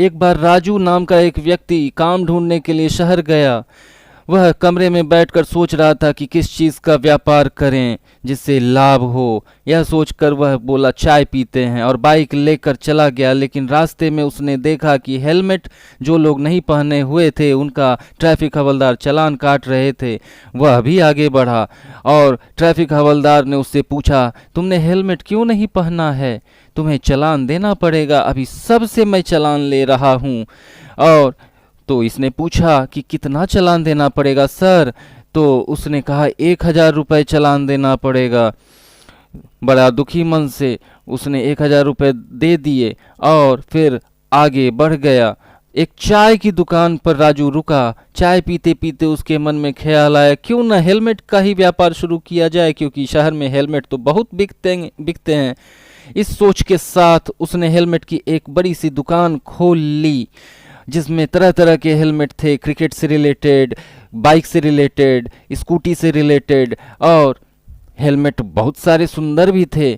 एक बार राजू नाम का एक व्यक्ति काम ढूंढने के लिए शहर गया। वह कमरे में बैठकर सोच रहा था कि किस चीज़ का व्यापार करें जिससे लाभ हो। यह सोचकर वह बोला चाय पीते हैं और बाइक लेकर चला गया। लेकिन रास्ते में उसने देखा कि हेलमेट जो लोग नहीं पहने हुए थे उनका ट्रैफिक हवलदार चालान काट रहे थे। वह भी आगे बढ़ा और ट्रैफिक हवलदार ने उससे पूछा, तुमने हेलमेट क्यों नहीं पहना है? तुम्हें चालान देना पड़ेगा, अभी सबसे मैं चालान ले रहा हूँ। और तो इसने पूछा कि कितना चालान देना पड़ेगा सर? तो उसने कहा 1,000 रुपये चालान देना पड़ेगा। बड़ा दुखी मन से उसने 1,000 रुपये दे दिए और फिर आगे बढ़ गया। एक चाय की दुकान पर राजू रुका। चाय पीते पीते उसके मन में ख्याल आया, क्यों न हेलमेट का ही व्यापार शुरू किया जाए, क्योंकि शहर में हेलमेट तो बहुत बिकते हैं। इस सोच के साथ उसने हेलमेट की एक बड़ी सी दुकान खोल ली जिसमें तरह तरह के हेलमेट थे, क्रिकेट से रिलेटेड, बाइक से रिलेटेड, स्कूटी से रिलेटेड, और हेलमेट बहुत सारे सुंदर भी थे।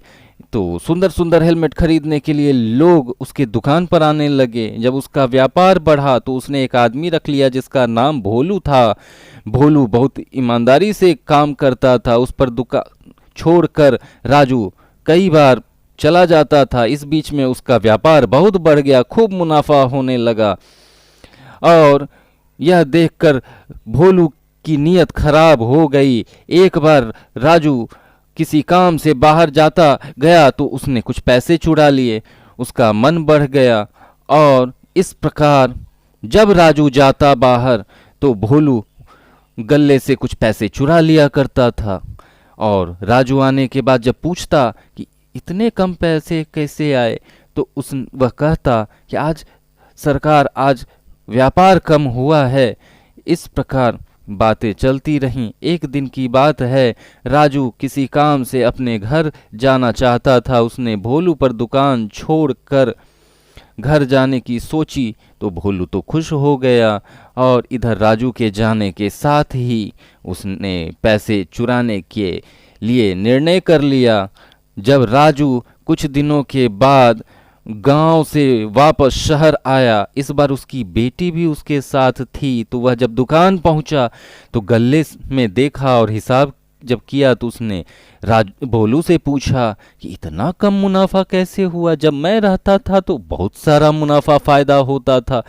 तो सुंदर सुंदर हेलमेट खरीदने के लिए लोग उसके दुकान पर आने लगे। जब उसका व्यापार बढ़ा तो उसने एक आदमी रख लिया जिसका नाम भोलू था। भोलू बहुत ईमानदारी से काम करता था। उस पर दुकान छोड़कर राजू कई बार चला जाता था। इस बीच में उसका व्यापार बहुत बढ़ गया, खूब मुनाफा होने लगा। और यह देखकर भोलू की नीयत खराब हो गई। एक बार राजू किसी काम से बाहर जाता गया तो उसने कुछ पैसे चुरा लिए। उसका मन बढ़ गया और इस प्रकार जब राजू जाता बाहर तो भोलू गले से कुछ पैसे चुरा लिया करता था। और राजू आने के बाद जब पूछता कि इतने कम पैसे कैसे आए, तो वह कहता कि आज सरकार, आज व्यापार कम हुआ है। इस प्रकार बातें चलती रहीं। एक दिन की बात है, राजू किसी काम से अपने घर जाना चाहता था। उसने भोलू पर दुकान छोड़कर घर जाने की सोची तो भोलू तो खुश हो गया और इधर राजू के जाने के साथ ही उसने पैसे चुराने के लिए निर्णय कर लिया। जब राजू कुछ दिनों के बाद गांव से वापस शहर आया, इस बार उसकी बेटी भी उसके साथ थी। तो वह जब दुकान पहुंचा तो गल्ले में देखा और हिसाब जब किया तो उसने भोलू से पूछा कि इतना कम मुनाफा कैसे हुआ? जब मैं रहता था तो बहुत सारा मुनाफा फायदा होता था,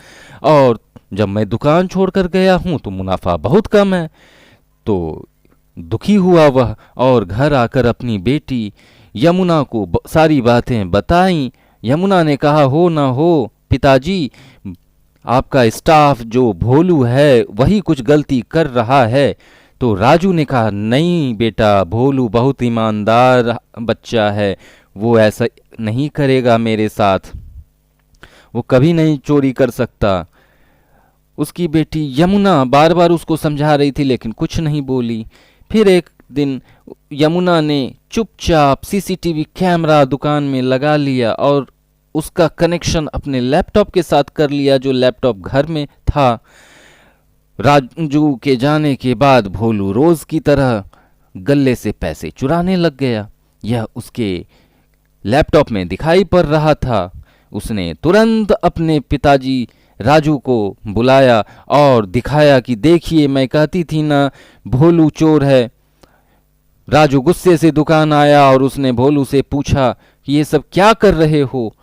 और जब मैं दुकान छोड़कर गया हूं तो मुनाफा बहुत कम है। तो दुखी हुआ वह और घर आकर अपनी बेटी यमुना को सारी बातें बताईं। यमुना ने कहा, हो ना हो पिताजी, आपका स्टाफ जो भोलू है वही कुछ गलती कर रहा है। तो राजू ने कहा, नहीं बेटा, भोलू बहुत ईमानदार बच्चा है, वो ऐसा नहीं करेगा मेरे साथ, वो कभी नहीं चोरी कर सकता। उसकी बेटी यमुना बार बार उसको समझा रही थी लेकिन कुछ नहीं बोली। फिर एक दिन यमुना ने चुपचाप सीसीटीवी कैमरा दुकान में लगा लिया और उसका कनेक्शन अपने लैपटॉप के साथ कर लिया, जो लैपटॉप घर में था। राजू के जाने के बाद भोलू रोज की तरह गले से पैसे चुराने लग गया। यह उसके लैपटॉप में दिखाई पड़ रहा था। उसने तुरंत अपने पिताजी राजू को बुलाया और दिखाया कि देखिए, मैं कहती थी ना भोलू चोर है। राजू गुस्से से दुकान आया और उसने भोलू से पूछा कि ये सब क्या कर रहे हो?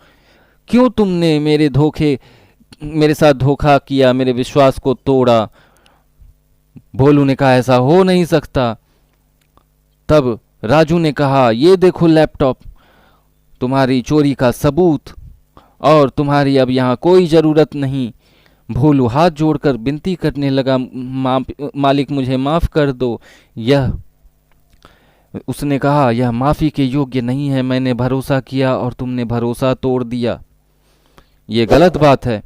क्यों तुमने मेरे साथ धोखा किया, मेरे विश्वास को तोड़ा? भोलू ने कहा, ऐसा हो नहीं सकता। तब राजू ने कहा, ये देखो लैपटॉप, तुम्हारी चोरी का सबूत, और तुम्हारी अब यहाँ कोई ज़रूरत नहीं। भोलू हाथ जोड़कर विनती करने लगा, मालिक मुझे माफ़ कर दो। उसने कहा, यह माफ़ी के योग्य नहीं है, मैंने भरोसा किया और तुमने भरोसा तोड़ दिया, ये गलत बात है।